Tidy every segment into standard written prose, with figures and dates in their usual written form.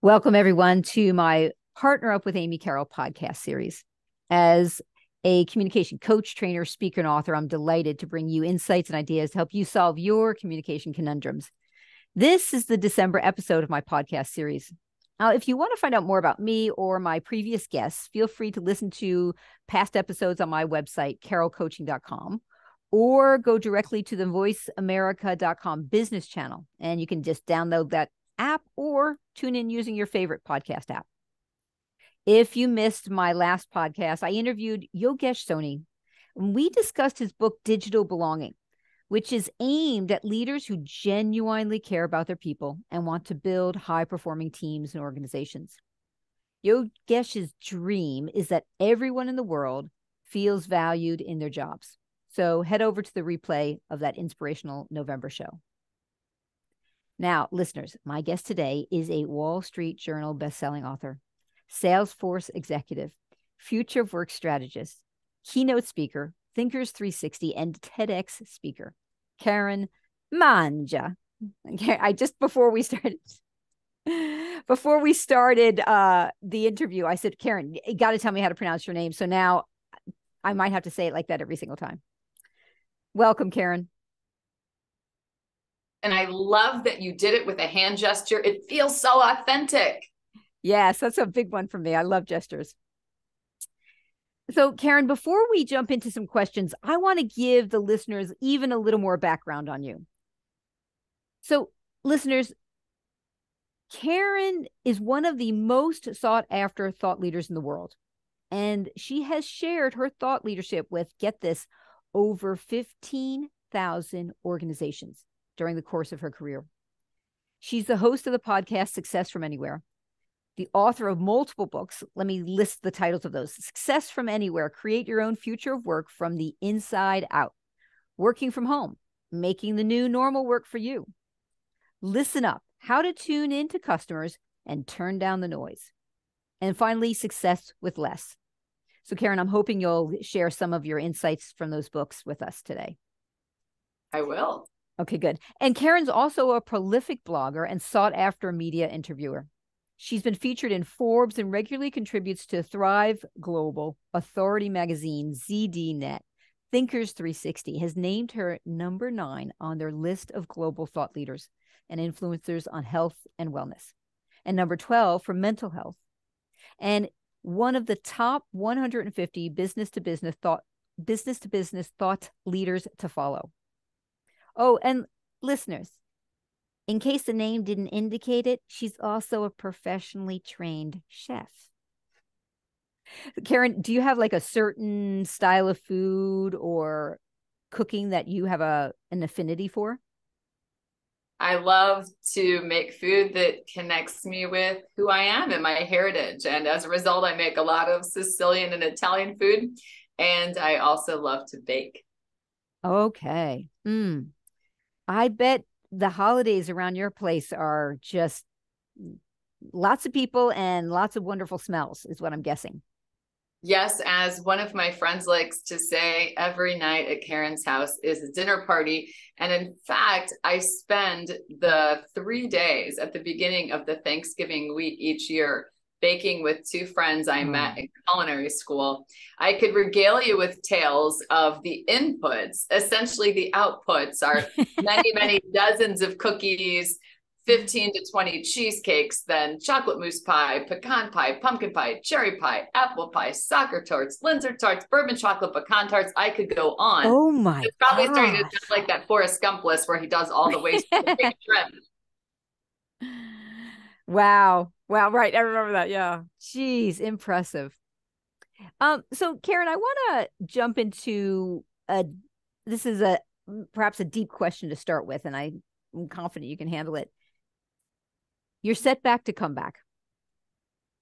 Welcome, everyone, to my Partner Up with Amy Carroll podcast series. As a communication coach, trainer, speaker, and author, I'm delighted to bring you insights and ideas to help you solve your communication conundrums. This is the December episode of my podcast series. Now, if you want to find out more about me or my previous guests, feel free to listen to past episodes on my website, carrollcoaching.com, or go directly to the voiceamerica.com business channel, and you can just download that app or tune in using your favorite podcast app. If you missed my last podcast, I interviewed Yogesh Soni, and we discussed his book, Digital Belonging, which is aimed at leaders who genuinely care about their people and want to build high-performing teams and organizations. Yogesh's dream is that everyone in the world feels valued in their jobs. So head over to the replay of that inspirational November show. Now, listeners, my guest today is a Wall Street Journal bestselling author, Salesforce executive, future of work strategist, keynote speaker, Thinkers 360, and TEDx speaker, Karen Mangia. Before we started the interview, I said, Karen, you got to tell me how to pronounce your name. So now I might have to say it like that every single time. Welcome, Karen. And I love that you did it with a hand gesture. It feels so authentic. Yes, that's a big one for me. I love gestures. So, Karen, before we jump into some questions, I want to give the listeners even a little more background on you. So, listeners, Karen is one of the most sought after thought leaders in the world. And she has shared her thought leadership with, get this, over 15,000 organizations during the course of her career. She's the host of the podcast Success from Anywhere, the author of multiple books. Let me list the titles of those. Success from Anywhere, Create Your Own Future of Work from the Inside Out. Working from Home, Making the New Normal Work for You. Listen Up, How to Tune into Customers and Turn Down the Noise. And finally, Success with Less. So, Karen, I'm hoping you'll share some of your insights from those books with us today. I will. Okay, good. And Karen's also a prolific blogger and sought-after media interviewer. She's been featured in Forbes and regularly contributes to Thrive Global, Authority Magazine, ZDNet. Thinkers 360 has named her number 9 on their list of global thought leaders and influencers on health and wellness, and number 12 for mental health, and one of the top 150 business-to-business thought leaders to follow. Oh, and listeners, in case the name didn't indicate it, she's also a professionally trained chef. Karen, do you have like a certain style of food or cooking that you have an affinity for? I love to make food that connects me with who I am and my heritage. And as a result, I make a lot of Sicilian and Italian food. And I also love to bake. Okay. I bet the holidays around your place are just lots of people and lots of wonderful smells, is what I'm guessing. Yes, as one of my friends likes to say, every night at Karen's house is a dinner party. And in fact, I spend the 3 days at the beginning of the Thanksgiving week each year baking with 2 friends I met in culinary school. I could regale you with tales of the inputs. Essentially, the outputs are many, many dozens of cookies, 15 to 20 cheesecakes, then chocolate mousse pie, pecan pie, pumpkin pie, cherry pie, apple pie, soccer tarts, Linzer tarts, bourbon chocolate pecan tarts. I could go on. Oh my It's probably starting to sound like that Forrest Gump list where he does all the ways to take a trip. Wow. Right. I remember that. Yeah. Jeez, impressive. So Karen, I want to jump into this is perhaps a deep question to start with, and I'm confident you can handle it. Your setback to comeback.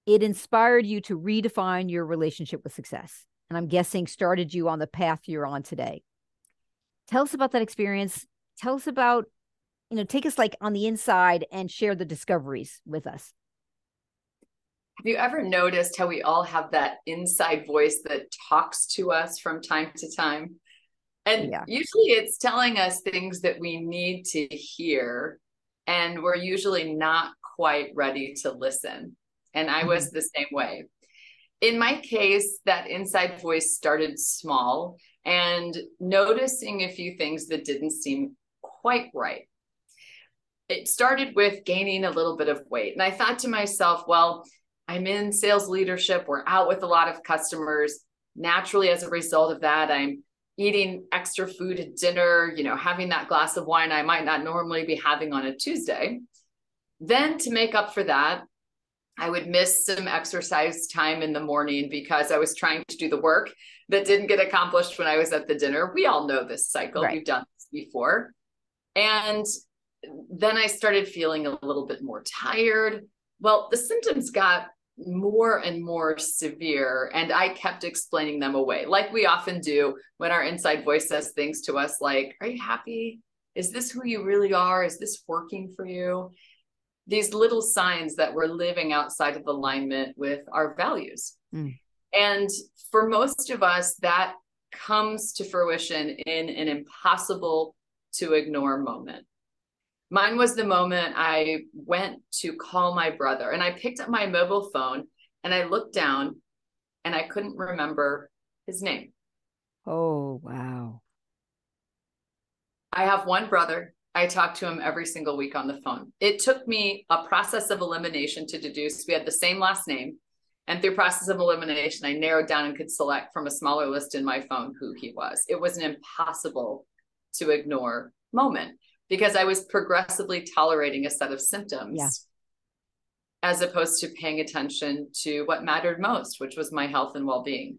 It inspired you to redefine your relationship with success, and I'm guessing started you on the path you're on today. Tell us about that experience. Tell us about, take us like on the inside and share the discoveries with us. Have you ever noticed how we all have that inside voice that talks to us from time to time? And usually it's telling us things that we need to hear, and we're usually not quite ready to listen. And I was the same way. In my case, that inside voice started small and noticing a few things that didn't seem quite right. It started with gaining a little bit of weight. And I thought to myself, well, I'm in sales leadership. We're out with a lot of customers. Naturally, as a result of that, I'm eating extra food at dinner, having that glass of wine I might not normally be having on a Tuesday. Then to make up for that, I would miss some exercise time in the morning because I was trying to do the work that didn't get accomplished when I was at the dinner. We all know this cycle. Right. We've done this before. And then I started feeling a little bit more tired. Well, the symptoms got more and more severe, and I kept explaining them away, like we often do when our inside voice says things to us like, are you happy? Is this who you really are? Is this working for you? These little signs that we're living outside of alignment with our values. And for most of us, that comes to fruition in an impossible to ignore moment. Mine was the moment I went to call my brother, and I picked up my mobile phone and I looked down and I couldn't remember his name. Oh, wow. I have one brother. I talk to him every single week on the phone. It took me a process of elimination to deduce we had the same last name. And through process of elimination, I narrowed down and could select from a smaller list in my phone who he was. It was an impossible to ignore moment, because I was progressively tolerating a set of symptoms as opposed to paying attention to what mattered most, which was my health and well-being.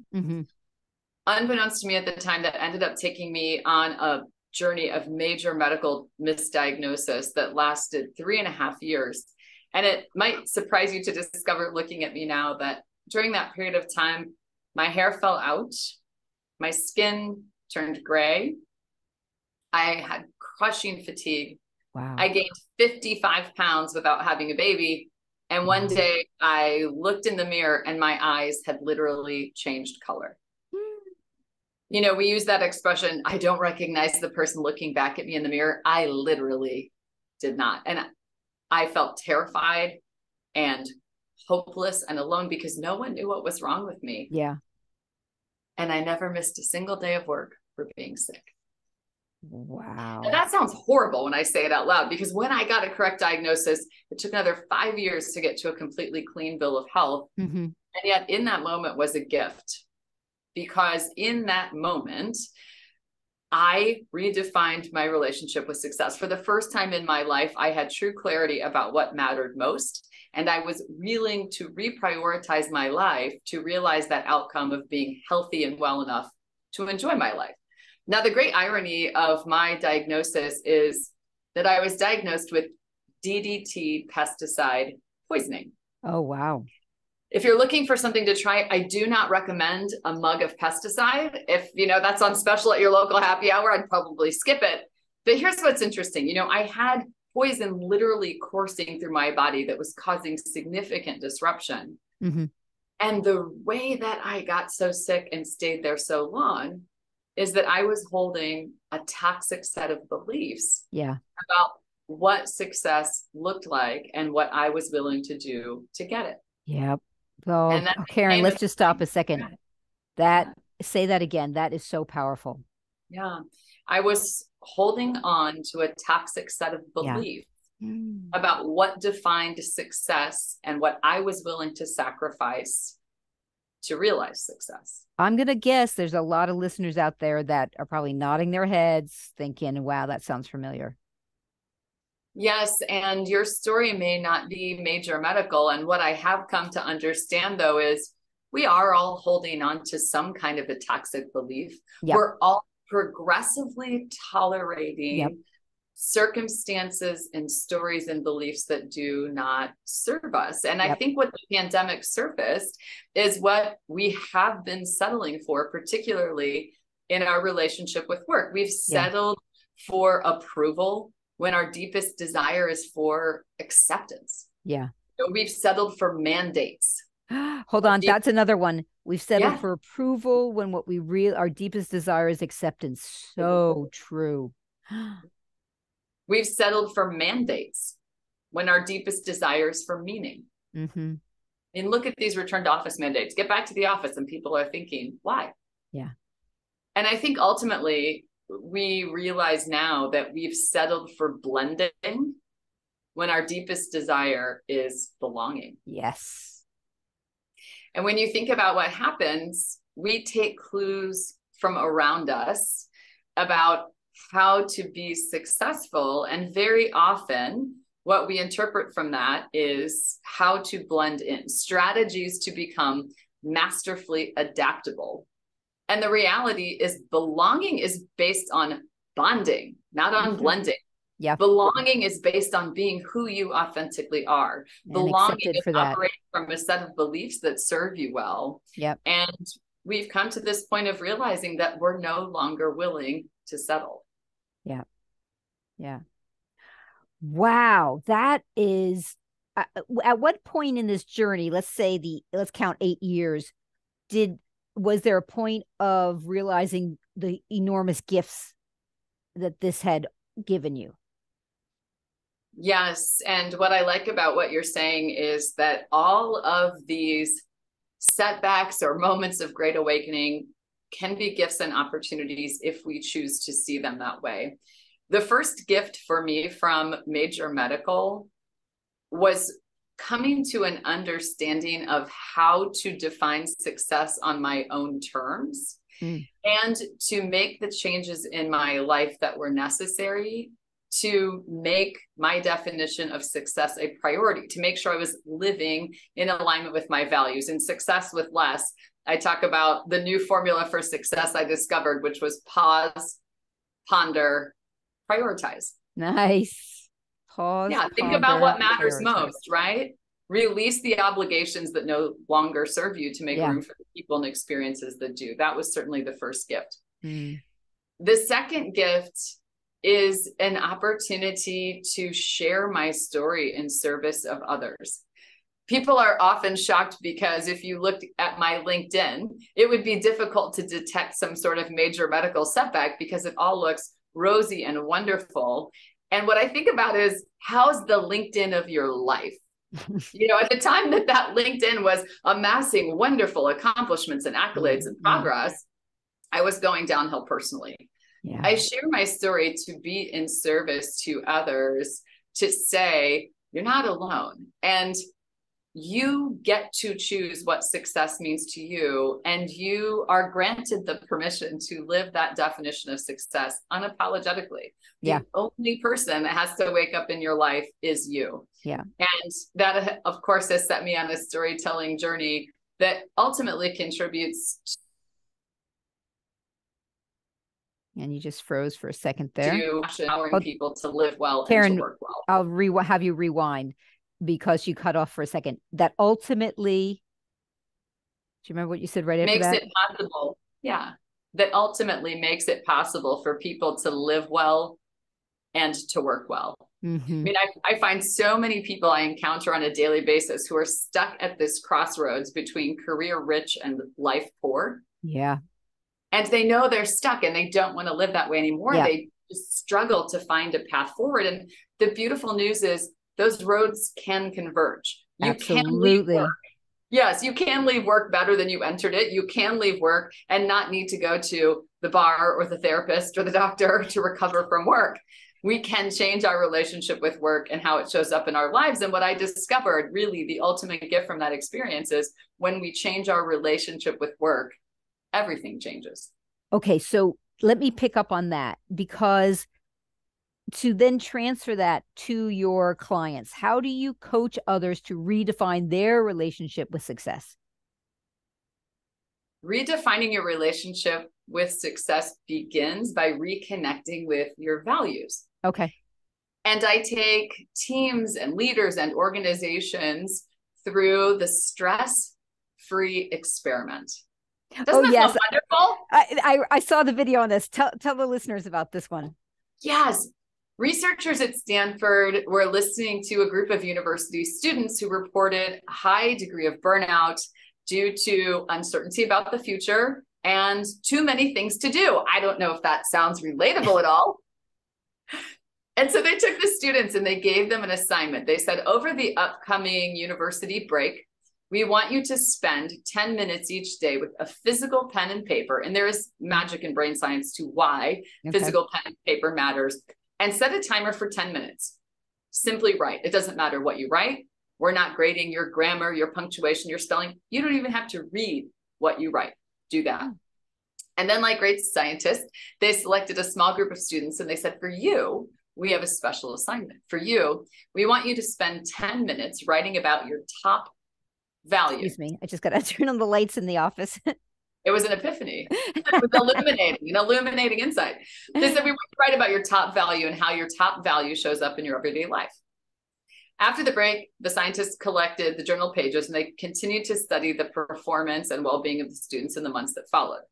Unbeknownst to me at the time, that ended up taking me on a journey of major medical misdiagnosis that lasted 3.5 years. And it might surprise you to discover, looking at me now, that during that period of time, my hair fell out, my skin turned gray, I had crushing fatigue. Wow. I gained 55 pounds without having a baby. And one day I looked in the mirror and my eyes had literally changed color. We use that expression, I don't recognize the person looking back at me in the mirror. I literally did not. And I felt terrified and hopeless and alone because no one knew what was wrong with me. Yeah. And I never missed a single day of work for being sick. Wow. Now, that sounds horrible when I say it out loud, because when I got a correct diagnosis, it took another 5 years to get to a completely clean bill of health. And yet in that moment was a gift, because in that moment, I redefined my relationship with success. For the first time in my life, I had true clarity about what mattered most. And I was willing to reprioritize my life to realize that outcome of being healthy and well enough to enjoy my life. Now, the great irony of my diagnosis is that I was diagnosed with DDT pesticide poisoning. Oh, wow. If you're looking for something to try, I do not recommend a mug of pesticide. If, that's on special at your local happy hour, I'd probably skip it. But here's what's interesting. I had poison literally coursing through my body that was causing significant disruption. And the way that I got so sick and stayed there so long is that I was holding a toxic set of beliefs about what success looked like and what I was willing to do to get it. Yep. Oh, Karen, let's just stop a second. Say that again. That is so powerful. Yeah. I was holding on to a toxic set of beliefs about what defined success and what I was willing to sacrifice to realize success. I'm going to guess there's a lot of listeners out there that are probably nodding their heads thinking, wow, that sounds familiar. Yes. And your story may not be major medical. And what I have come to understand, though, is we are all holding on to some kind of a toxic belief. We're all progressively tolerating circumstances and stories and beliefs that do not serve us. And I think what the pandemic surfaced is what we have been settling for, particularly in our relationship with work. We've settled for approval when our deepest desire is for acceptance. We've settled for mandates. Hold on. That's another one. We've settled for approval when what our deepest desire is acceptance. So true. We've settled for mandates when our deepest desires for meaning. Mm-hmm. And look at these return to office mandates. Get back to the office, and people are thinking, why? Yeah. And I think ultimately we realize now that we've settled for blending when our deepest desire is belonging. Yes. And when you think about what happens, we take clues from around us about how to be successful. And very often, what we interpret from that is how to blend in, strategies to become masterfully adaptable. And the reality is belonging is based on bonding, not on blending. Yeah. Belonging is based on being who you authentically are. And belonging is for that. operating from a set of beliefs that serve you well. Yep. And we've come to this point of realizing that we're no longer willing to settle. Yeah. Yeah. Wow. That is, at what point in this journey, let's count 8 years, was there a point of realizing the enormous gifts that this had given you? Yes. And what I like about what you're saying is that all of these setbacks or moments of great awakening can be gifts and opportunities if we choose to see them that way. The first gift for me from major medical was coming to an understanding of how to define success on my own terms and to make the changes in my life that were necessary to make my definition of success a priority, to make sure I was living in alignment with my values. And success with less, I talk about the new formula for success I discovered, which was pause, ponder, prioritize. Nice. Pause. Yeah, think ponder, about what matters prioritize. most, right? Release the obligations that no longer serve you to make room for the people and experiences that do. That was certainly the first gift. The second gift is an opportunity to share my story in service of others. People are often shocked because if you looked at my LinkedIn, it would be difficult to detect some sort of major medical setback because it all looks rosy and wonderful. And what I think about is, how's the LinkedIn of your life? At the time that LinkedIn was amassing wonderful accomplishments and accolades and progress, I was going downhill personally. Yeah. I share my story to be in service to others, to say, you're not alone. And you get to choose what success means to you. And you are granted the permission to live that definition of success unapologetically. Yeah. The only person that has to wake up in your life is you. Yeah. And that, of course, has set me on a storytelling journey that ultimately contributes And you just froze for a second there. To empowering people to live well, Karen, and to work well. I'll have you rewind because you cut off for a second. That ultimately, do you remember what you said right after that? Makes it possible. Yeah. That ultimately makes it possible for people to live well and to work well. I mean, I find so many people I encounter on a daily basis who are stuck at this crossroads between career rich and life poor. Yeah. And they know they're stuck and they don't want to live that way anymore. Yeah. They just struggle to find a path forward. And the beautiful news is those roads can converge. You can leave work. Yes, you can leave work better than you entered it. You can leave work and not need to go to the bar or the therapist or the doctor to recover from work. We can change our relationship with work and how it shows up in our lives. And what I discovered, really the ultimate gift from that experience, is when we change our relationship with work, everything changes. Okay, so let me pick up on that, because to then transfer that to your clients, how do you coach others to redefine their relationship with success? Redefining your relationship with success begins by reconnecting with your values. Okay. And I take teams and leaders and organizations through the stress-free experiment. Doesn't that sound wonderful? I saw the video on this. Tell the listeners about this one. Yes. Researchers at Stanford were listening to a group of university students who reported a high degree of burnout due to uncertainty about the future and too many things to do. I don't know if that sounds relatable at all. And so they took the students and they gave them an assignment. They said, over the upcoming university break, we want you to spend 10 minutes each day with a physical pen and paper. And there is magic in brain science to why physical pen and paper matters. And set a timer for 10 minutes. Simply write. It doesn't matter what you write. We're not grading your grammar, your punctuation, your spelling. You don't even have to read what you write. Do that. And then, like great scientists, they selected a small group of students and they said, for you, we have a special assignment. For you, we want you to spend 10 minutes writing about your top value. Excuse me. I just got to turn on the lights in the office. It was an epiphany. It was an illuminating insight. They said, we want to write about your top value and how your top value shows up in your everyday life. After the break, the scientists collected the journal pages and they continued to study the performance and well-being of the students in the months that followed.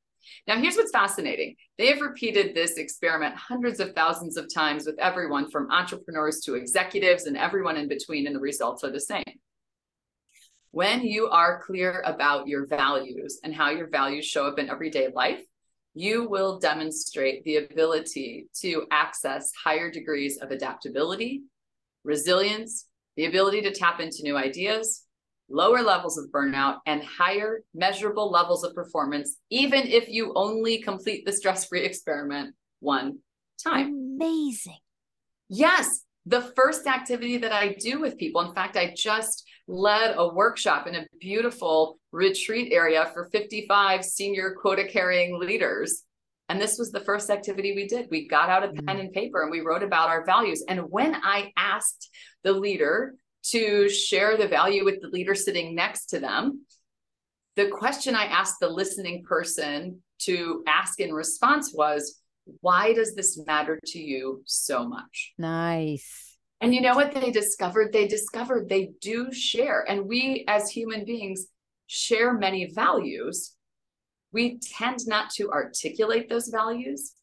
Now, here's what's fascinating. They have repeated this experiment hundreds of thousands of times with everyone from entrepreneurs to executives and everyone in between, and the results are the same. When you are clear about your values and how your values show up in everyday life, you will demonstrate the ability to access higher degrees of adaptability, resilience, the ability to tap into new ideas, lower levels of burnout, and higher measurable levels of performance, even if you only complete the stress-free experiment one time. Amazing. Yes. The first activity that I do with people, in fact, I just led a workshop in a beautiful retreat area for 55 senior quota-carrying leaders. And this was the first activity we did. We got out a pen and paper and we wrote about our values. And when I asked the leader to share the value with the leader sitting next to them, the question I asked the listening person to ask in response was, why does this matter to you so much? Nice. And you know what they discovered? They discovered they do share. And we as human beings share many values. We tend not to articulate those values.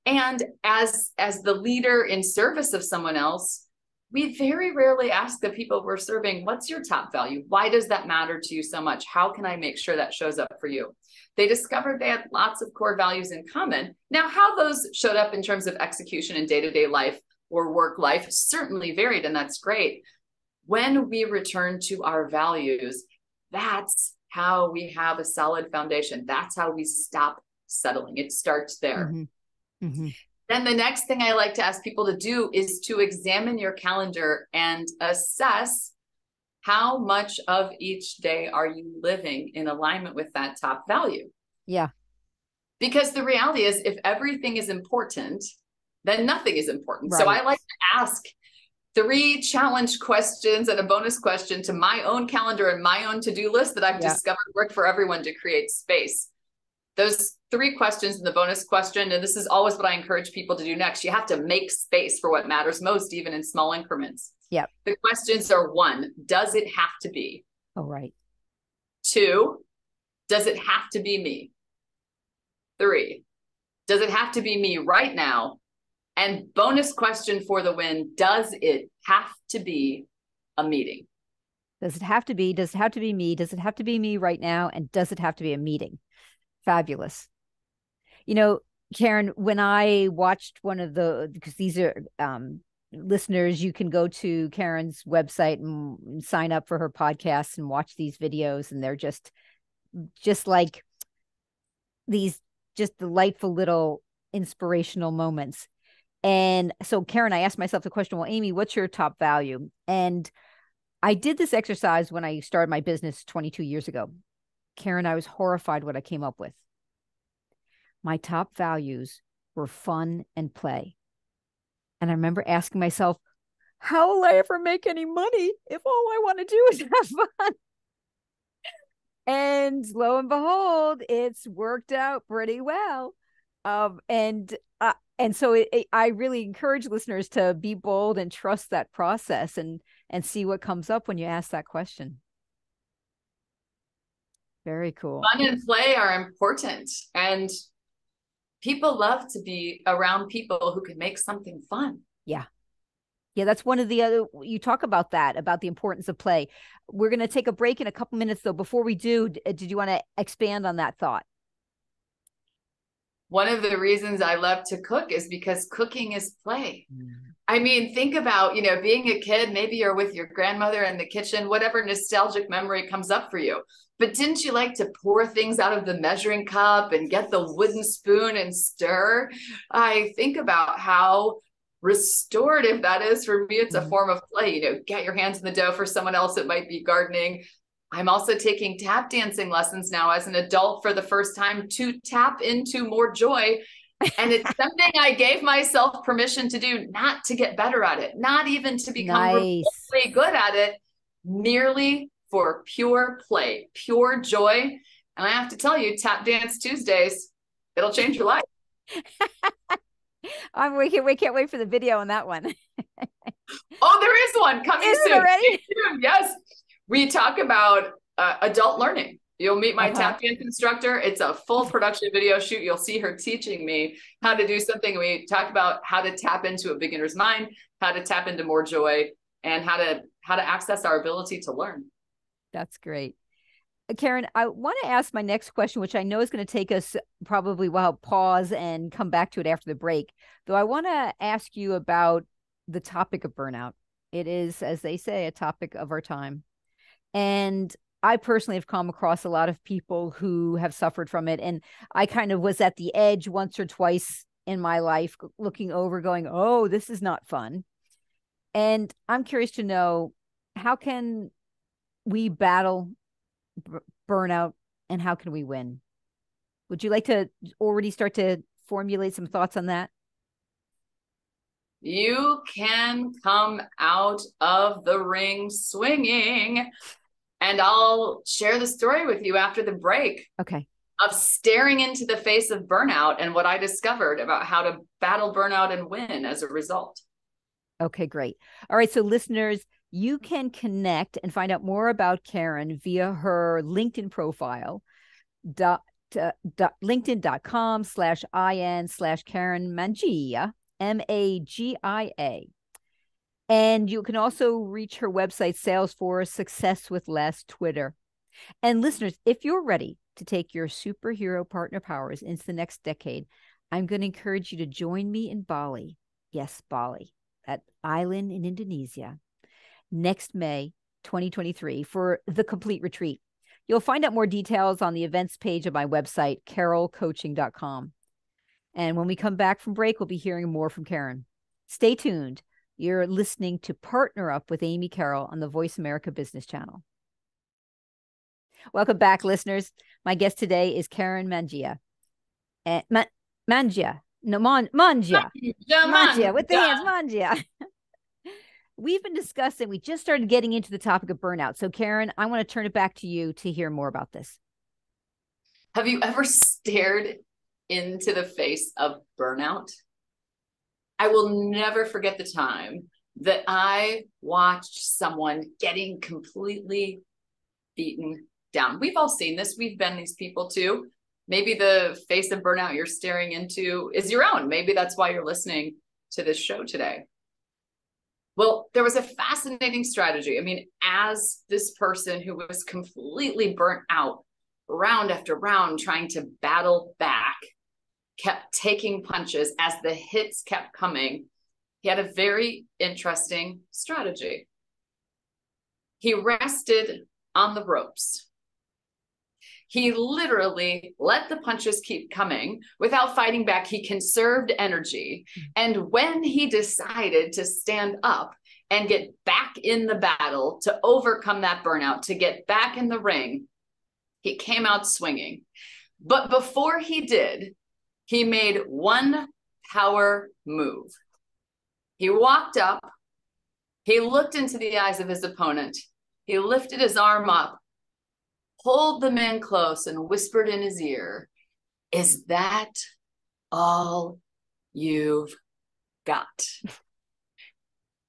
And as the leader in service of someone else, we very rarely ask the people we're serving, what's your top value? Why does that matter to you so much? How can I make sure that shows up for you? They discovered they had lots of core values in common. Now, how those showed up in terms of execution in day-to-day life or work life certainly varied, and that's great. When we return to our values, that's how we have a solid foundation. That's how we stop settling. It starts there. Then the next thing I like to ask people to do is to examine your calendar and assess how much of each day are you living in alignment with that top value? Yeah. Because the reality is, if everything is important, then nothing is important. Right. So I like to ask 3 challenge questions and a bonus question to my own calendar and my own to-do list that I've discovered work for everyone to create space. Those 3 questions and the bonus question, and this is always what I encourage people to do next. You have to make space for what matters most, even in small increments. Yeah. The questions are: 1, does it have to be? Oh, right. 2, does it have to be me? 3, does it have to be me right now? And bonus question for the win, does it have to be a meeting? Does it have to be? Does it have to be me? Does it have to be me right now? And does it have to be a meeting? Fabulous. You know, Karen, when I watched one of because these are listeners, you can go to Karen's website and sign up for her podcast and watch these videos. And they're just like these just delightful little inspirational moments. And so, Karen, I asked myself the question, well, Amy, what's your top value? And I did this exercise when I started my business 22 years ago. Karen, I was horrified what I came up with. My top values were fun and play. And I remember asking myself, how will I ever make any money if all I want to do is have fun? And lo and behold, it's worked out pretty well. And so I really encourage listeners to be bold and trust that process and see what comes up when you ask that question. Very cool. Fun and play are important. And people love to be around people who can make something fun. Yeah. Yeah, that's one of the other, you talk about that, about the importance of play. We're going to take a break in a couple minutes, though. Before we do, did you want to expand on that thought? One of the reasons I love to cook is because cooking is play. I mean, think about, being a kid, maybe you're with your grandmother in the kitchen, whatever nostalgic memory comes up for you. But didn't you like to pour things out of the measuring cup and get the wooden spoon and stir? I think about how restorative that is. For me, it's a form of play. Get your hands in the dough. For someone else, it might be gardening. I'm also taking tap dancing lessons now as an adult for the first time to tap into more joy. And it's something I gave myself permission to do, not to get better at it, not even to become really good at it, merely for pure play, pure joy. And I have to tell you, Tap Dance Tuesdays, it'll change your life. We can't wait for the video on that one. Oh, there is one coming soon. Already? Yes. We talk about adult learning. You'll meet my tap dance instructor. It's a full production video shoot. You'll see her teaching me how to do something. We talk about how to tap into a beginner's mind, how to tap into more joy, and how to access our ability to learn. That's great. Karen, I want to ask my next question, which I know is going to take us probably, pause and come back to it after the break. Though I want to ask you about the topic of burnout. It is, as they say, a topic of our time. And I personally have come across a lot of people who have suffered from it. And I kind of was at the edge once or twice in my life, looking over, going, oh, this is not fun. And I'm curious to know, how can we battle burnout and how can we win? Would you like to already start to formulate some thoughts on that? You can come out of the ring swinging. And I'll share the story with you after the break. Okay. Of staring into the face of burnout and what I discovered about how to battle burnout and win as a result. Okay, great. All right. So listeners, you can connect and find out more about Karen via her LinkedIn profile, linkedin.com/in/Karen Mangia, Magia. And you can also reach her website, Salesforce, Success with Less, Twitter. And listeners, if you're ready to take your superhero partner powers into the next decade, I'm going to encourage you to join me in Bali. Yes, Bali, that island in Indonesia, next May 2023 for the complete retreat. You'll find out more details on the events page of my website, carolcoaching.com. And when we come back from break, we'll be hearing more from Karen. Stay tuned. You're listening to Partner Up with Amy Carroll on the Voice America Business Channel. Welcome back, listeners. My guest today is Karen Mangia. Mangia with the hands, Mangia. We've been discussing, we just started getting into the topic of burnout. So Karen, I want to turn it back to you to hear more about this. Have you ever stared into the face of burnout? I will never forget the time that I watched someone getting completely beaten down. We've all seen this. We've been these people too. Maybe the face of burnout you're staring into is your own. Maybe that's why you're listening to this show today. Well, there was a fascinating strategy. I mean, as this person who was completely burnt out, round after round, trying to battle back, kept taking punches as the hits kept coming, he had a very interesting strategy. He rested on the ropes. He literally let the punches keep coming without fighting back. He conserved energy. And when he decided to stand up and get back in the battle to overcome that burnout, to get back in the ring, he came out swinging. But before he did, he made one power move. He walked up, he looked into the eyes of his opponent, he lifted his arm up, pulled the man close and whispered in his ear, "Is that all you've got?"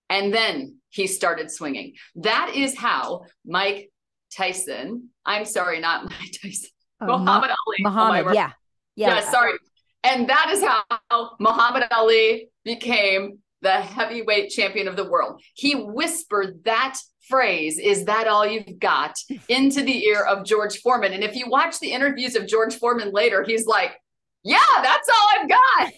And then he started swinging. That is how Mike Tyson, I'm sorry, not Mike Tyson, Muhammad Ali. Muhammad, yeah, sorry. And that is how Muhammad Ali became the heavyweight champion of the world. He whispered that phrase, "Is that all you've got?" into the ear of George Foreman. And if you watch the interviews of George Foreman later, he's like, "Yeah, that's all I've got."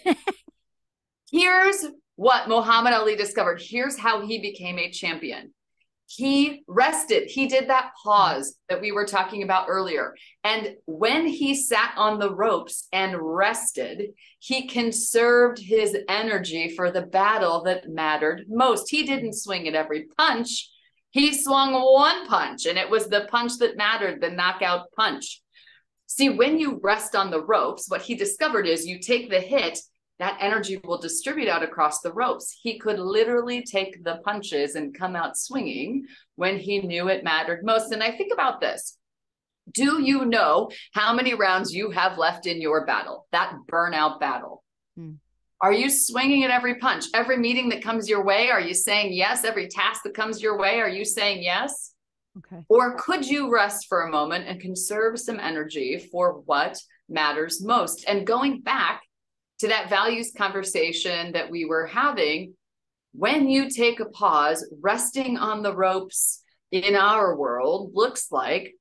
Here's what Muhammad Ali discovered. Here's how he became a champion. He rested. He did that pause that we were talking about earlier. And when he sat on the ropes and rested, he conserved his energy for the battle that mattered most. He didn't swing at every punch. He swung one punch, and it was the punch that mattered, the knockout punch. See, when you rest on the ropes, what he discovered is you take the hit, that energy will distribute out across the ropes. He could literally take the punches and come out swinging when he knew it mattered most. And I think about this. Do you know how many rounds you have left in your battle, that burnout battle? Are you swinging at every punch? Every meeting that comes your way, are you saying yes? Every task that comes your way, are you saying yes? Okay. Or could you rest for a moment and conserve some energy for what matters most? And going back to that values conversation that we were having, when you take a pause, resting on the ropes in our world looks like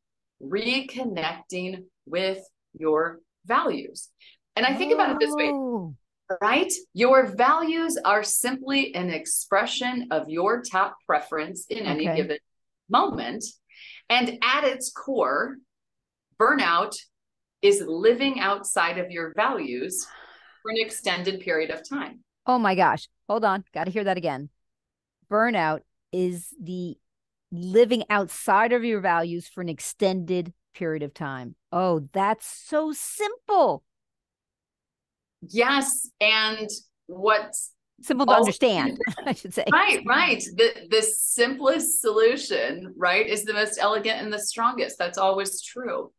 reconnecting with your values. And I think about it this way, right? Your values are simply an expression of your top preference in any given moment. And at its core, burnout is living outside of your values for an extended period of time. Oh my gosh. Hold on. Got to hear that again. Burnout is the living outside of your values for an extended period of time. Oh, that's so simple. Yes. And what's simple to understand, I should say. Right. The simplest solution, right, is the most elegant and the strongest. That's always true.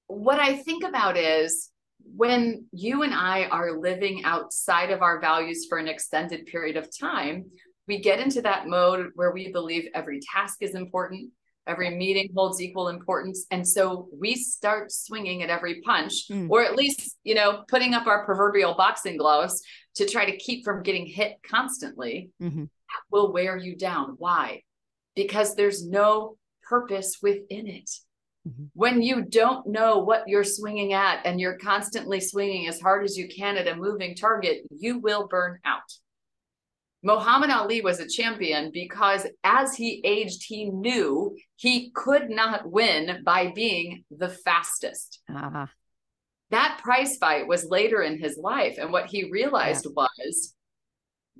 What I think about is when you and I are living outside of our values for an extended period of time, we get into that mode where we believe every task is important, every meeting holds equal importance. And so we start swinging at every punch, or at least, putting up our proverbial boxing gloves to try to keep from getting hit constantly. That will wear you down. Why? Because there's no purpose within it. When you don't know what you're swinging at and you're constantly swinging as hard as you can at a moving target, you will burn out. Muhammad Ali was a champion because as he aged, he knew he could not win by being the fastest. That prize fight was later in his life. And what he realized was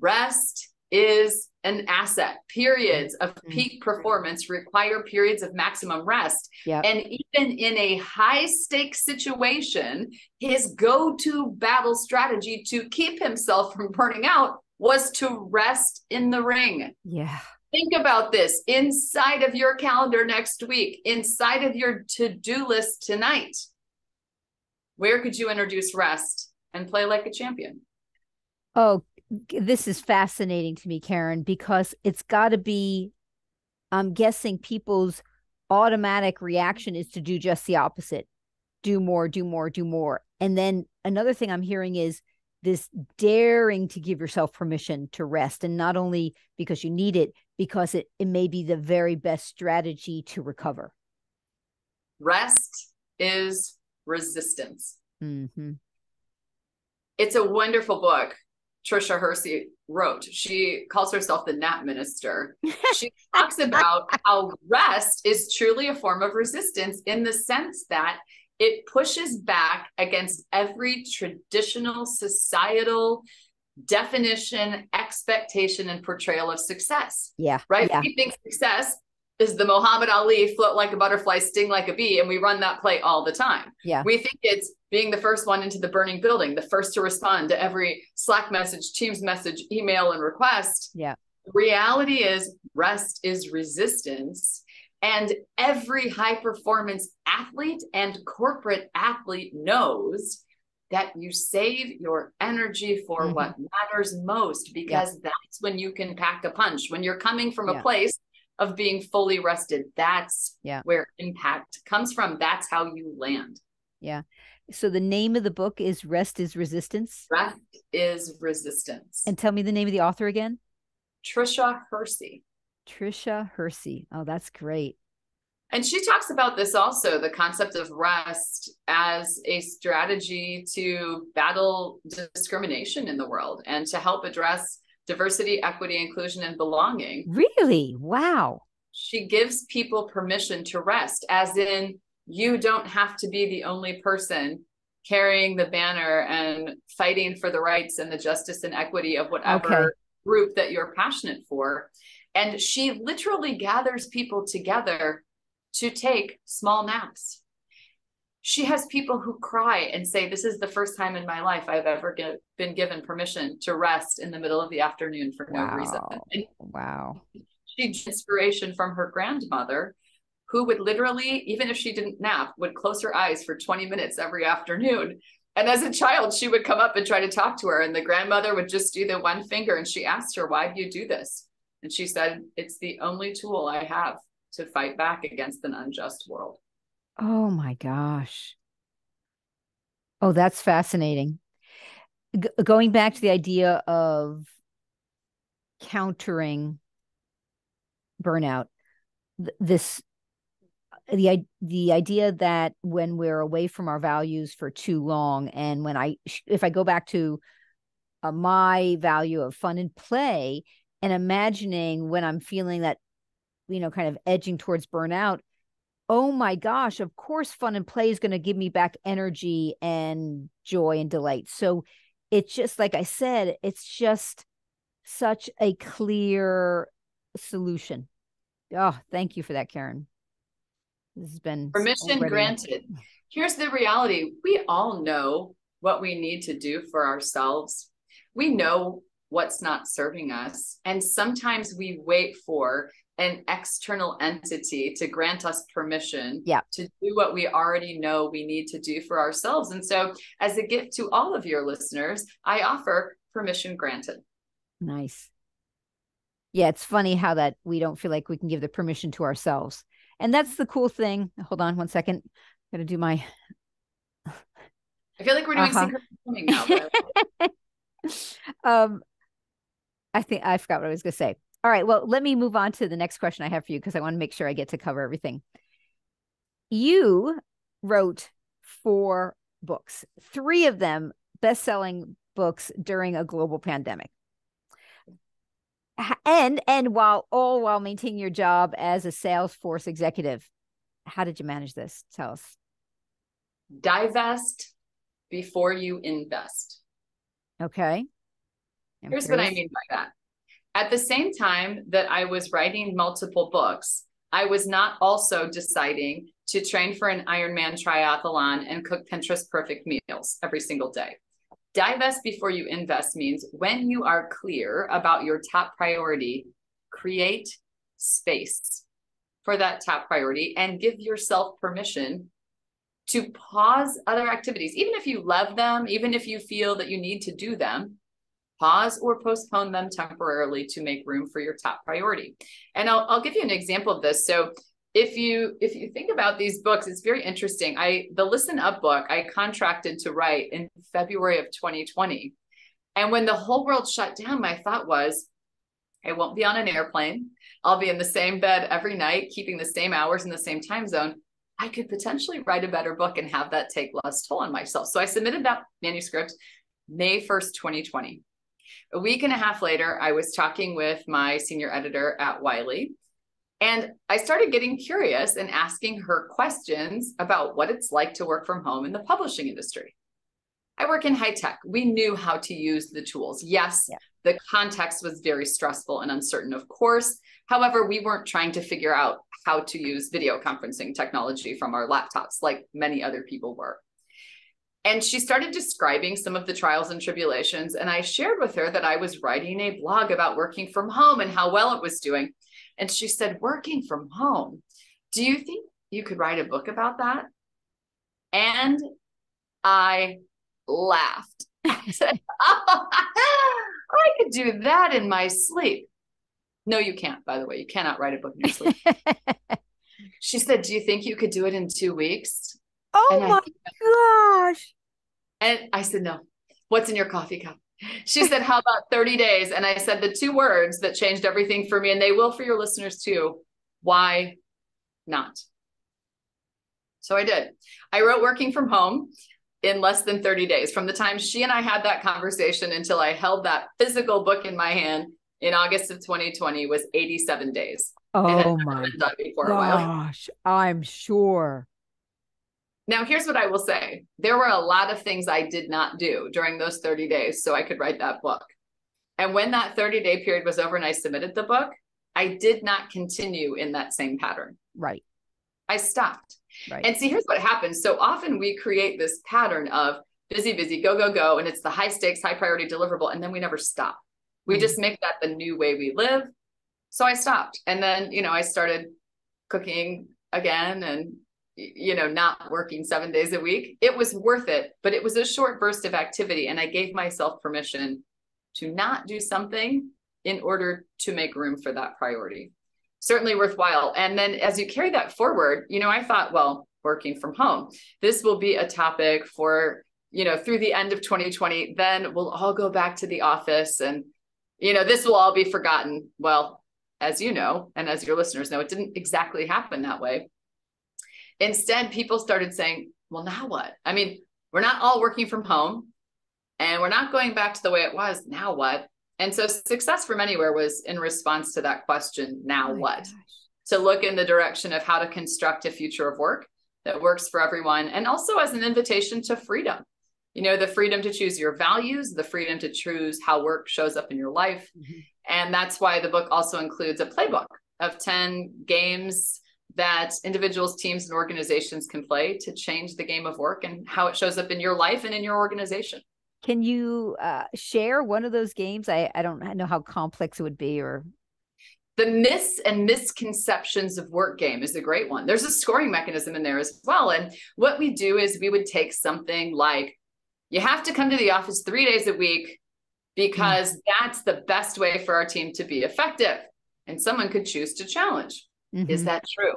rest is an asset. Periods of peak performance require periods of maximum rest. And even in a high stakes situation, his go-to battle strategy to keep himself from burning out was to rest in the ring. Think about this inside of your calendar next week, inside of your to-do list tonight. Where could you introduce rest and play like a champion? Oh, this is fascinating to me, Karen, because it's got to be, I'm guessing people's automatic reaction is to do just the opposite. Do more, do more, do more. And then another thing I'm hearing is this daring to give yourself permission to rest. And not only because you need it, because it may be the very best strategy to recover. Rest is resistance. It's a wonderful book Trisha Hersey wrote. She calls herself the nap minister. She talks about how rest is truly a form of resistance in the sense that it pushes back against every traditional societal definition, expectation, and portrayal of success. Right? We think success is the Muhammad Ali float like a butterfly, sting like a bee, and we run that play all the time. We think it's being the first one into the burning building, the first to respond to every Slack message, Teams message, email, and request. The reality is rest is resistance. And every high performance athlete and corporate athlete knows that you save your energy for what matters most, because that's when you can pack a punch. When you're coming from a place of being fully rested, that's where impact comes from. That's how you land. So the name of the book is Rest is Resistance? Rest is Resistance. And tell me the name of the author again. Trisha Hersey. Trisha Hersey. Oh, that's great. And she talks about this also, the concept of rest as a strategy to battle discrimination in the world and to help address diversity, equity, inclusion, and belonging. Really? Wow. She gives people permission to rest, as in, you don't have to be the only person carrying the banner and fighting for the rights and the justice and equity of whatever group that you're passionate for. And she literally gathers people together to take small naps. She has people who cry and say, this is the first time in my life I've ever been given permission to rest in the middle of the afternoon for no reason. And wow. she gets inspiration from her grandmother, who would literally, even if she didn't nap, would close her eyes for 20 minutes every afternoon. And as a child, she would come up and try to talk to her. And the grandmother would just do the one finger. And she asked her, why do you do this? And she said, it's the only tool I have to fight back against an unjust world. Oh my gosh. Oh, that's fascinating. Going back to the idea of countering burnout, the idea that when we're away from our values for too long, and if I go back to my value of fun and play, and imagining when I'm feeling that, kind of edging towards burnout, oh my gosh, of course, fun and play is going to give me back energy and joy and delight. So it's just, like I said, it's just such a clear solution. Oh, thank you for that, Karen. This has been permission granted. Here's the reality. We all know what we need to do for ourselves. We know what's not serving us. And sometimes we wait for an external entity to grant us permission to do what we already know we need to do for ourselves. And so, as a gift to all of your listeners, I offer permission granted. Nice. Yeah, it's funny how that we don't feel like we can give the permission to ourselves. And that's the cool thing. Hold on one second. I'm going to do my... I feel like we're doing secret filming now. I think I forgot what I was going to say. All right. Well, let me move on to the next question I have for you, because I want to make sure I get to cover everything. You wrote 4 books, 3 of them best-selling books during a global pandemic. And while maintaining your job as a Salesforce executive. How did you manage this? Tell us. Divest before you invest. Okay. Here's what I mean by that. At the same time that I was writing multiple books, I was not also deciding to train for an Ironman triathlon and cook Pinterest perfect meals every single day. Divest before you invest means when you are clear about your top priority, create space for that top priority and give yourself permission to pause other activities. Even if you love them, even if you feel that you need to do them, pause or postpone them temporarily to make room for your top priority. And I'll give you an example of this. So if you think about these books, it's very interesting. The Listen Up book, I contracted to write in February of 2020. And when the whole world shut down, my thought was, I won't be on an airplane. I'll be in the same bed every night, keeping the same hours in the same time zone. I could potentially write a better book and have that take less toll on myself. So I submitted that manuscript May 1st, 2020. A week and a half later, I was talking with my senior editor at Wiley, and I started getting curious and asking her questions about what it's like to work from home in the publishing industry. I work in high tech. We knew how to use the tools. Yes, the context was very stressful and uncertain, of course. However, we weren't trying to figure out how to use video conferencing technology from our laptops like many other people were. And she started describing some of the trials and tribulations. And I shared with her that I was writing a blog about working from home and how well it was doing. And she said, working from home, do you think you could write a book about that? And I laughed. I said, oh, I could do that in my sleep. No, you can't, by the way. You cannot write a book in your sleep. She said, do you think you could do it in 2 weeks? Oh my gosh. And I said, no. What's in your coffee cup? She said, how about 30 days? And I said the 2 words that changed everything for me, and they will for your listeners too. Why not? So I did. I wrote Working from Home. in less than 30 days. From the time she and I had that conversation until I held that physical book in my hand in August of 2020 was 87 days. Oh my done before a while. gosh, I'm sure. Now, here's what I will say. There were a lot of things I did not do during those 30 days so I could write that book. And when that 30-day period was over and I submitted the book, I did not continue in that same pattern. Right. I stopped. Right. And see, here's what happens. So often we create this pattern of busy, busy, go, go, go. And it's the high stakes, high priority deliverable. And then we never stop. We just make that the new way we live. So I stopped. And then, I started cooking again and, not working 7 days a week. It was worth it, but it was a short burst of activity. And I gave myself permission to not do something in order to make room for that priority. Certainly worthwhile. And then as you carry that forward, I thought, well, working from home, this will be a topic for, through the end of 2020, then we'll all go back to the office and, this will all be forgotten. Well, as you know, and as your listeners know, it didn't exactly happen that way. Instead, people started saying, well, now what? I mean, we're not all working from home and we're not going back to the way it was. Now what? And so success from anywhere was in response to that question, now what? Gosh. To look in the direction of how to construct a future of work that works for everyone. And also as an invitation to freedom, the freedom to choose your values, the freedom to choose how work shows up in your life. Mm-hmm. And that's why the book also includes a playbook of 10 games that individuals, teams, and organizations can play to change the game of work and how it shows up in your life and in your organization. Can you share one of those games? I don't know how complex it would be. Or the myths and misconceptions of work game is a great one. There's a scoring mechanism in there as well. And what we do is we would take something like, you have to come to the office 3 days a week because that's the best way for our team to be effective. And someone could choose to challenge. Mm-hmm. Is that true?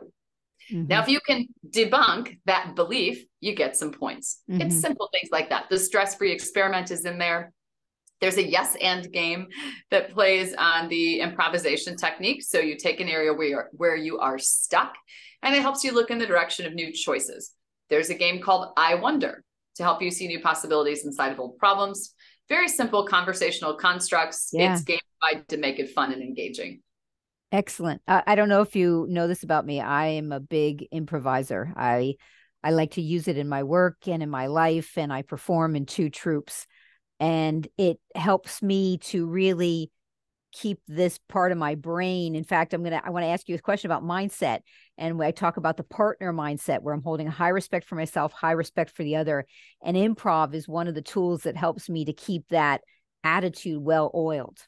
Mm-hmm. Now, if you can debunk that belief, you get some points. Mm-hmm. It's simple things like that. The stress-free experiment is in there. There's a yes and game that plays on the improvisation technique. So you take an area where you are stuck, and it helps you look in the direction of new choices. There's a game called I Wonder to help you see new possibilities inside of old problems. Very simple conversational constructs. Yeah. It's gamified to make it fun and engaging. Excellent. I don't know if you know this about me. I am a big improviser. I like to use it in my work and in my life, and I perform in 2 troupes. And it helps me to really keep this part of my brain. In fact, I want to ask you a question about mindset. And I talk about the partner mindset, where I'm holding high respect for myself, high respect for the other. And improv is one of the tools that helps me to keep that attitude well-oiled.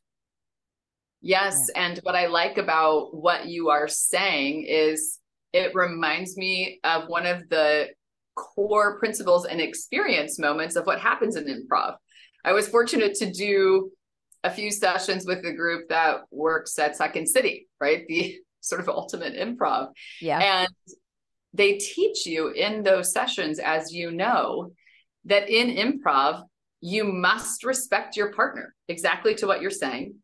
Yes. Yeah. And what I like about what you are saying is it reminds me of one of the core principles and experience moments of what happens in improv. I was fortunate to do a few sessions with a group that works at Second City, right? The sort of ultimate improv. Yeah. And they teach you in those sessions, as you know, that in improv, you must respect your partner, exactly to what you're saying.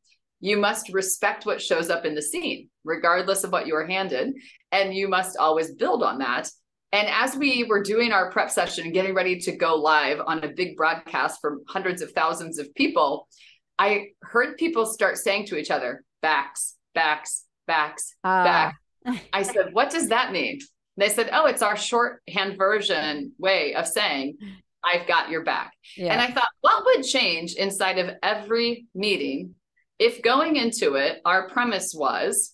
You must respect what shows up in the scene, regardless of what you are handed. And you must always build on that. And as we were doing our prep session and getting ready to go live on a big broadcast for hundreds of thousands of people, I heard people start saying to each other, backs, backs, backs, back. I said, what does that mean? They said, oh, it's our shorthand version way of saying, I've got your back. Yeah. And I thought, what would change inside of every meeting if going into it, our premise was,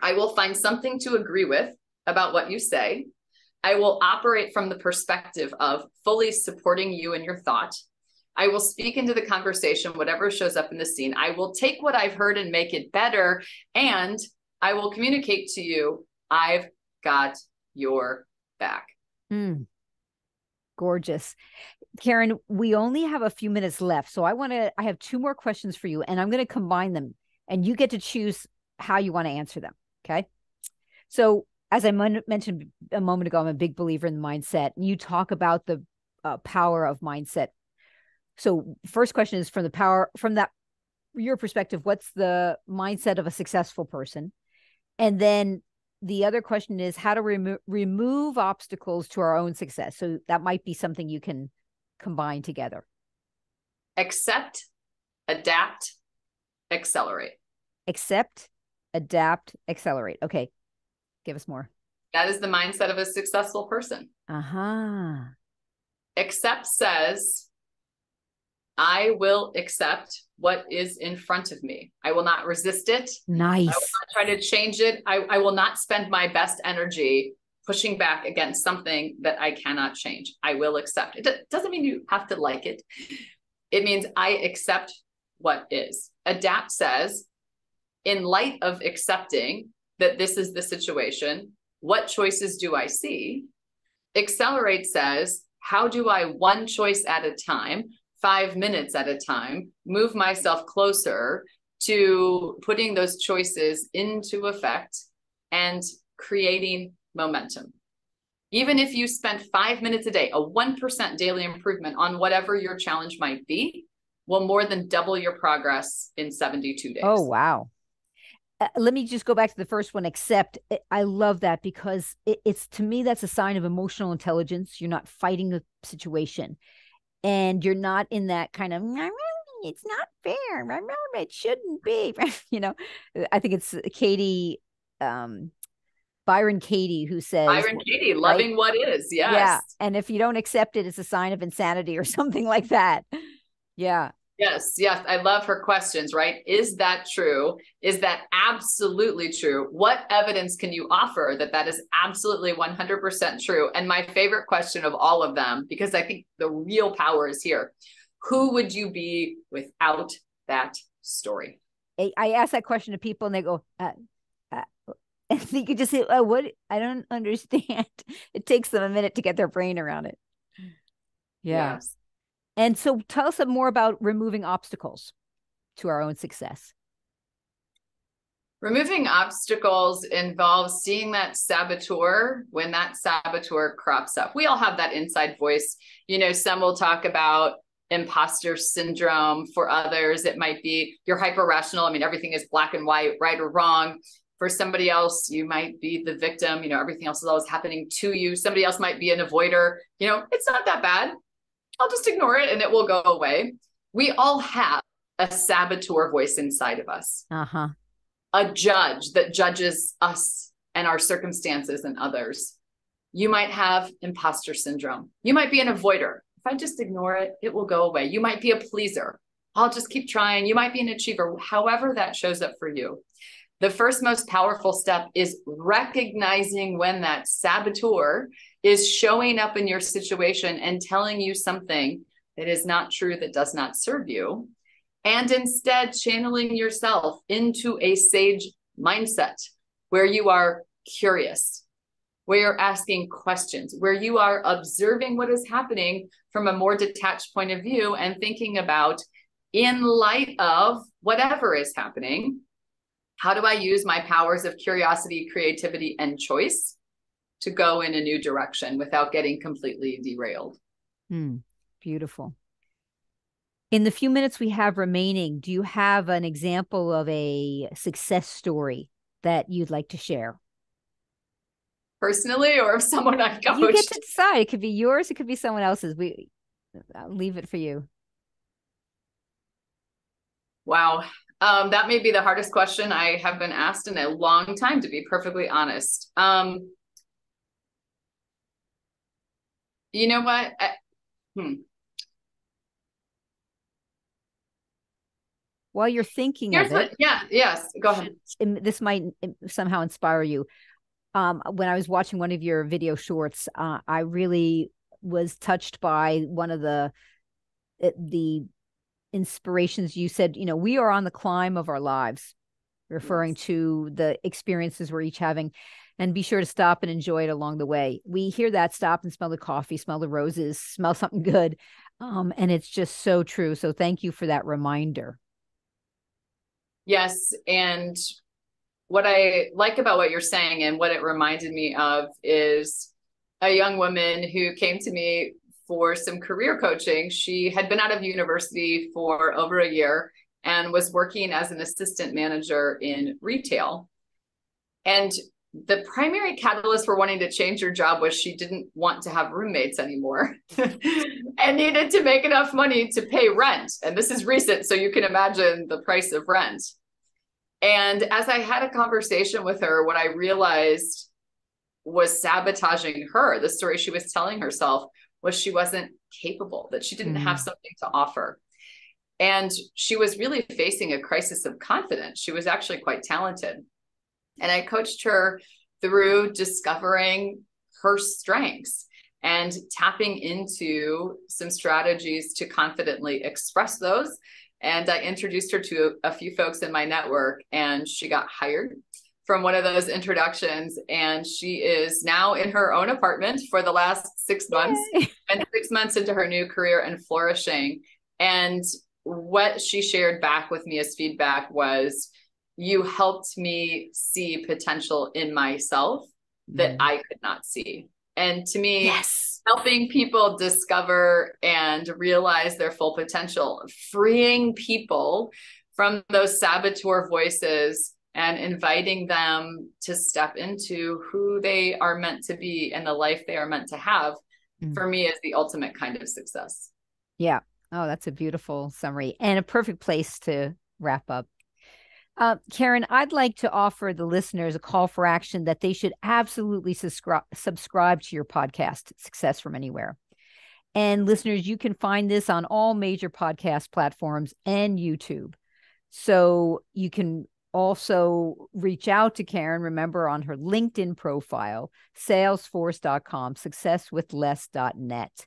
I will find something to agree with about what you say. I will operate from the perspective of fully supporting you and your thought. I will speak into the conversation, whatever shows up in the scene. I will take what I've heard and make it better. And I will communicate to you, I've got your back. Gorgeous. Karen, we only have a few minutes left. So I have 2 more questions for you, and I'm going to combine them, and you get to choose how you want to answer them. Okay. So as I mentioned a moment ago, I'm a big believer in mindset. You talk about the power of mindset. So first question is from your perspective, what's the mindset of a successful person? And then the other question is how to remove obstacles to our own success. So that might be something you can combined together? Accept, adapt, accelerate. Accept, adapt, accelerate. Okay. Give us more. That is the mindset of a successful person. Uh-huh. Accept says, I will accept what is in front of me. I will not resist it. Nice. I will not try to change it. I will not spend my best energy pushing back against something that I cannot change. I will accept. It doesn't mean you have to like it. It means I accept what is. Adapt says, in light of accepting that this is the situation, what choices do I see? Accelerate says, how do I, one choice at a time, 5 minutes at a time, move myself closer to putting those choices into effect and creating momentum? Even if you spent 5 minutes a day, a 1% daily improvement on whatever your challenge might be, will more than double your progress in 72 days. Oh, wow. Let me just go back to the first one, accept. I love that because it's, to me, that's a sign of emotional intelligence. You're not fighting the situation, and you're not in that kind of, it's not fair, it shouldn't be. You know, I think it's Katie, Byron Katie, who says, Byron Katie, loving what is. Yes. Yeah. And if you don't accept it, it's a sign of insanity or something like that. Yeah. Yes. Yes. I love her questions, right? Is that true? Is that absolutely true? What evidence can you offer that that is absolutely 100% true? And my favorite question of all of them, because I think the real power is here. Who would you be without that story? I ask that question to people and they go, and you could just say, oh, what? I don't understand. It takes them a minute to get their brain around it. Yeah. Yes. And so tell us more about removing obstacles to our own success. Removing obstacles involves seeing that saboteur when that saboteur crops up. We all have that inside voice. You know, some will talk about imposter syndrome. For others, it might be you're hyper rational. I mean, everything is black and white, right or wrong. For somebody else, you might be the victim. You know, everything else is always happening to you. Somebody else might be an avoider. You know, it's not that bad. I'll just ignore it and it will go away. We all have a saboteur voice inside of us. Uh-huh. A judge that judges us and our circumstances and others. You might have imposter syndrome. You might be an avoider. If I just ignore it, it will go away. You might be a pleaser. I'll just keep trying. You might be an achiever, however that shows up for you. The first most powerful step is recognizing when that saboteur is showing up in your situation and telling you something that is not true, that does not serve you, and instead channeling yourself into a sage mindset where you are curious, where you're asking questions, where you are observing what is happening from a more detached point of view and thinking about, in light of whatever is happening, how do I use my powers of curiosity, creativity, and choice to go in a new direction without getting completely derailed? Beautiful. In the few minutes we have remaining, do you have an example of a success story that you'd like to share? Personally, or of someone I've coached? You get to decide. It could be yours. It could be someone else's. I'll leave it for you. Wow. That may be the hardest question I have been asked in a long time, to be perfectly honest. You know what? While you're thinking of it, yes, go ahead. This might somehow inspire you. When I was watching one of your video shorts, I really was touched by one of the inspirations. You said, you know, we are on the climb of our lives, referring to the experiences we're each having, and be sure to stop and enjoy it along the way. We hear that, stop and smell the coffee, smell the roses, smell something good. And it's just so true. So thank you for that reminder. Yes. And what I like about what you're saying and what it reminded me of is a young woman who came to me for some career coaching. She had been out of university for over a year and was working as an assistant manager in retail. And the primary catalyst for wanting to change her job was she didn't want to have roommates anymore and needed to make enough money to pay rent. And this is recent, so you can imagine the price of rent. And as I had a conversation with her, what I realized was sabotaging her, the story she was telling herself, was she wasn't capable, that she didn't have something to offer. And she was really facing a crisis of confidence. She was actually quite talented. And I coached her through discovering her strengths and tapping into some strategies to confidently express those. And I introduced her to a few folks in my network, and she got hired from one of those introductions. And she is now in her own apartment for the last 6 months and 6 months into her new career and flourishing. And what she shared back with me as feedback was, you helped me see potential in myself that I could not see. And to me, helping people discover and realize their full potential, freeing people from those saboteur voices and inviting them to step into who they are meant to be and the life they are meant to have, for me, is the ultimate kind of success. Yeah. Oh, that's a beautiful summary and a perfect place to wrap up. Karen, I'd like to offer the listeners a call for action that they should absolutely subscribe to your podcast, Success from Anywhere. And listeners, you can find this on all major podcast platforms and YouTube. So you can also reach out to Karen, remember, on her LinkedIn profile, salesforce.com, successwithless.net.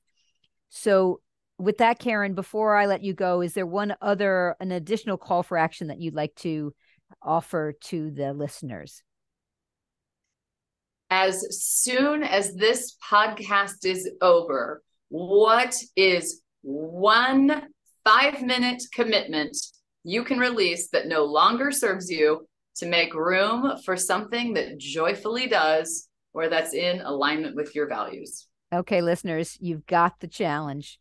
So with that, Karen, before I let you go, is there an additional call for action that you'd like to offer to the listeners? As soon as this podcast is over, what is one 5-minute commitment you can release that no longer serves you to make room for something that joyfully does, or that's in alignment with your values? Okay, listeners, you've got the challenge.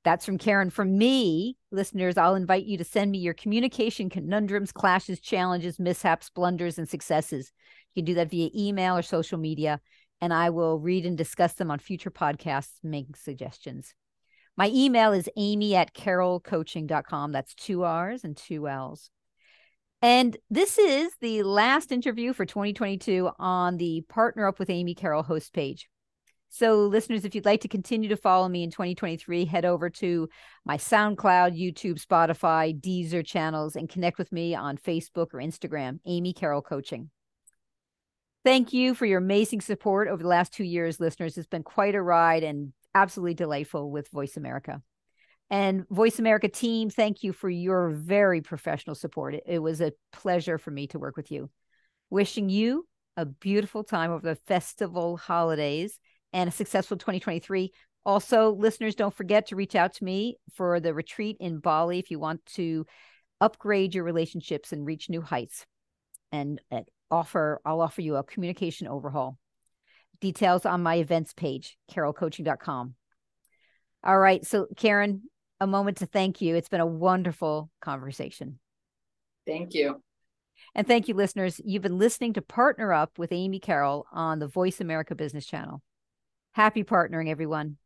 That's from Karen. From me, listeners, I'll invite you to send me your communication conundrums, clashes, challenges, mishaps, blunders, and successes. You can do that via email or social media, and I will read and discuss them on future podcasts, make suggestions. My email is amy@carrollcoaching.com. That's 2 R's and 2 L's. And this is the last interview for 2022 on the Partner Up with Amy Carroll host page. So listeners, if you'd like to continue to follow me in 2023, head over to my SoundCloud, YouTube, Spotify, Deezer channels, and connect with me on Facebook or Instagram, Amy Carroll Coaching. Thank you for your amazing support over the last 2 years, listeners. It's been quite a ride and absolutely delightful with Voice America. And Voice America team, thank you for your very professional support. It was a pleasure for me to work with you. Wishing you a beautiful time over the festival holidays and a successful 2023. Also, listeners, don't forget to reach out to me for the retreat in Bali if you want to upgrade your relationships and reach new heights. And I'll offer you a communication overhaul. Details on my events page, carrollcoaching.com. All right. So, Karen, a moment to thank you. It's been a wonderful conversation. Thank you. And thank you, listeners. You've been listening to Partner Up with Amy Carroll on the Voice America Business Channel. Happy partnering, everyone.